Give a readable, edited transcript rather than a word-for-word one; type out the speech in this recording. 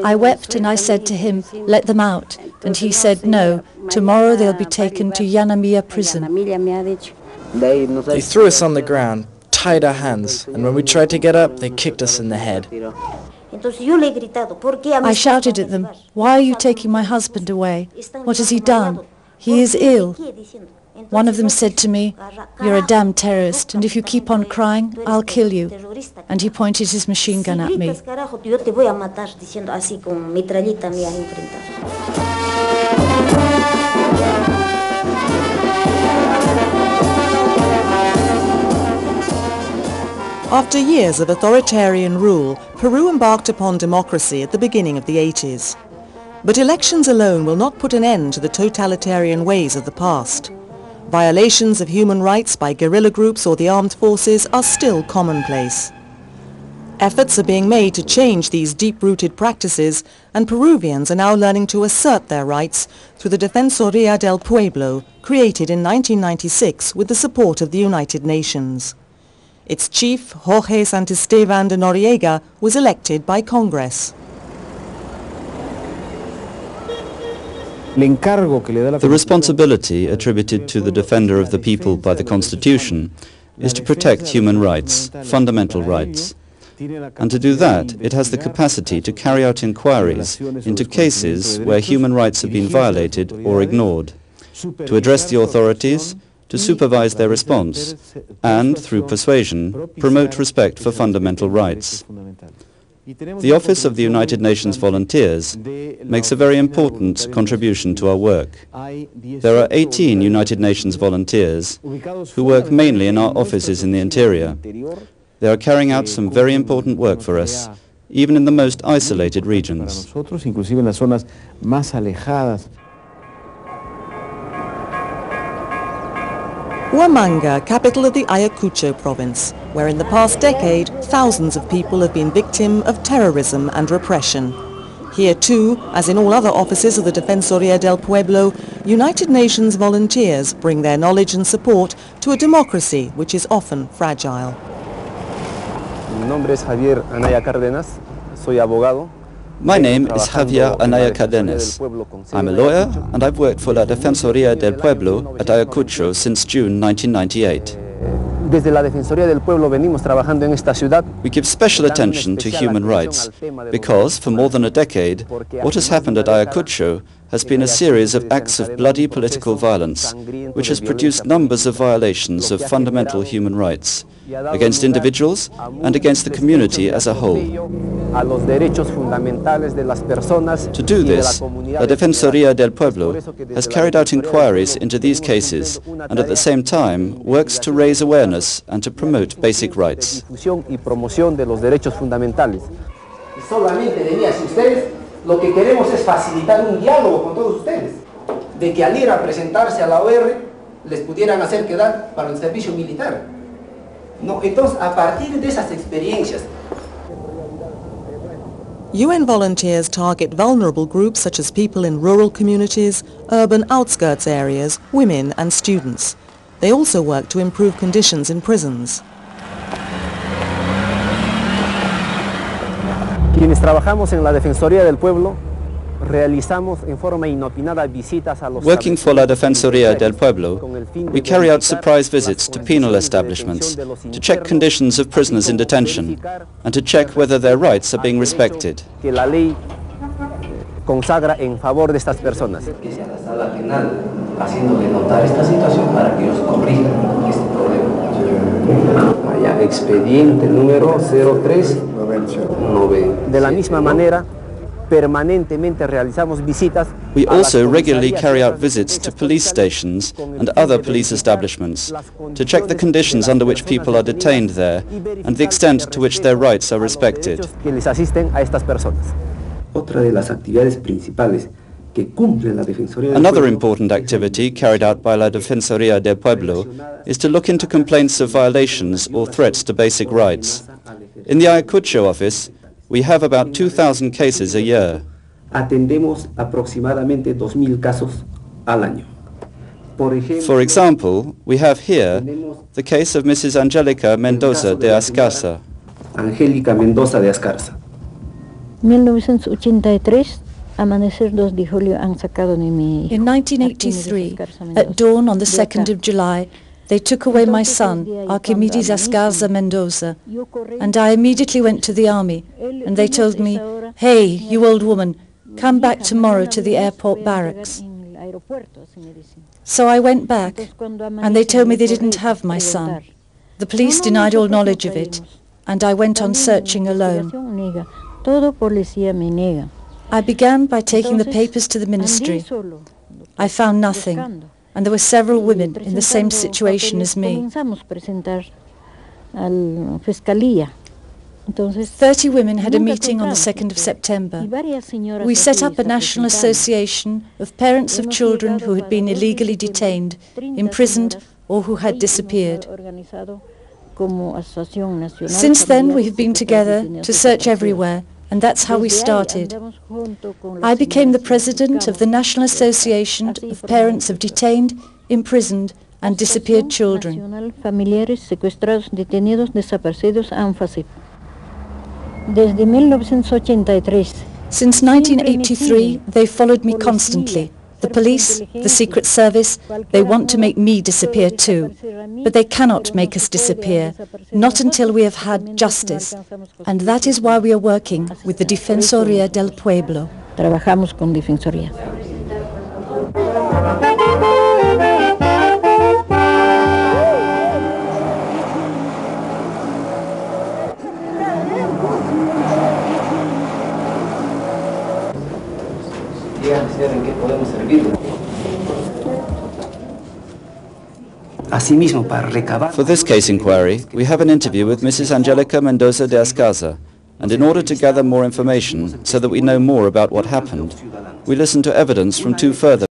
I wept and I said to him, "Let them out." And he said, "No, tomorrow they'll be taken to Yanamia prison." They threw us on the ground, tied our hands, and when we tried to get up, they kicked us in the head. I shouted at them, "Why are you taking my husband away? What has he done? He is ill." One of them said to me, "You're a damn terrorist, and if you keep on crying, I'll kill you." And he pointed his machine gun at me. After years of authoritarian rule, Peru embarked upon democracy at the beginning of the 80s. But elections alone will not put an end to the totalitarian ways of the past. Violations of human rights by guerrilla groups or the armed forces are still commonplace. Efforts are being made to change these deep-rooted practices, and Peruvians are now learning to assert their rights through the Defensoría del Pueblo, created in 1996 with the support of the United Nations. Its chief, Jorge Santisteban de Noriega, was elected by Congress. The responsibility attributed to the defender of the people by the Constitution is to protect human rights, fundamental rights. And to do that, it has the capacity to carry out inquiries into cases where human rights have been violated or ignored, to address the authorities, to supervise their response, and, through persuasion, promote respect for fundamental rights. The Office of the United Nations Volunteers makes a very important contribution to our work. There are 18 United Nations volunteers who work mainly in our offices in the interior. They are carrying out some very important work for us, even in the most isolated regions. Huamanga, capital of the Ayacucho province, where in the past decade thousands of people have been victim of terrorism and repression. Here too, as in all other offices of the Defensoría del Pueblo, United Nations volunteers bring their knowledge and support to a democracy which is often fragile. Mi nombre es Javier Anaya Cárdenas, soy abogado. My name is Javier Anaya Cadenas. I'm a lawyer and I've worked for La Defensoría del Pueblo at Ayacucho since June 1998. Desde la Defensoría del Pueblo venimos trabajando en esta ciudad. We give special attention to human rights because, for more than a decade, what has happened at Ayacucho has been a series of acts of bloody political violence, which has produced numbers of violations of fundamental human rights against individuals and against the community as a whole. To do this, La Defensoría del Pueblo has carried out inquiries into these cases and at the same time works to raise awareness and to promote basic rights. Lo que queremos es facilitar un diálogo con todos ustedes, de que al ir a presentarse a la OR les pudieran hacer quedar para el servicio militar. No, entonces, a partir de esas experiencias. UN volunteers target vulnerable groups such as people in rural communities, urban outskirts areas, women and students. They also work to improve conditions in prisons. Quienes trabajamos en la Defensoría del Pueblo realizamos en forma inopinada visitas a los Working for La Defensoría del Pueblo, we carry out surprise visits to penal establishments to check conditions of prisoners in detention and to check whether their rights are being respected. Que la ley consagra en favor de estas personas. Haciéndole notar esta situación para que ellos corrijan este problema. Vaya, expediente número 0390. De la misma manera, permanentemente realizamos visitas. We also regularly carry out visits to police stations and other police establishments to check the conditions under which people are detained there and the extent to which their rights are respected. Que les asisten a estas personas. Otra de las actividades principales que cumple la Defensoría del Another Pueblo. important activity carried out by La Defensoría del Pueblo is to look into complaints of violations or threats to basic rights. In the Ayacucho office, we have about 2,000 cases a year. Atendemos aproximadamente 2,000 casos al año. For example, we have here the case of Mrs. Angelica Mendoza de Ascasa. Angélica Mendoza de Ascarza. 1983, amanecer 2 de julio, han sacado de mi hijo. In 1983, at dawn on the 2nd of July, they took away my son, Archimedes Ascarza Mendoza, and I immediately went to the army, and they told me, "Hey, you old woman, come back tomorrow to the airport barracks." So I went back, and they told me they didn't have my son. The police denied all knowledge of it, and I went on searching alone. I began by taking the papers to the ministry. I found nothing, and there were several women in the same situation as me. 30 women had a meeting on the 2nd of September. We set up a national association of parents of children who had been illegally detained, imprisoned, or who had disappeared. Since then, we have been together to search everywhere, and that's how we started. I became the president of the National Association of Parents of Detained, Imprisoned, and Disappeared Children. Since 1983, they followed me constantly. The police, the Secret Service, they want to make me disappear too. But they cannot make us disappear, not until we have had justice. And that is why we are working with the Defensoría del Pueblo. Trabajamos con Defensoría. ¿En qué podemos servirle? Asimismo, para recabar... For this case inquiry, we have an interview with Mrs. Angelica Mendoza de Ascarza, and in order to gather more information so that we know more about what happened, we listen to evidence from 2 further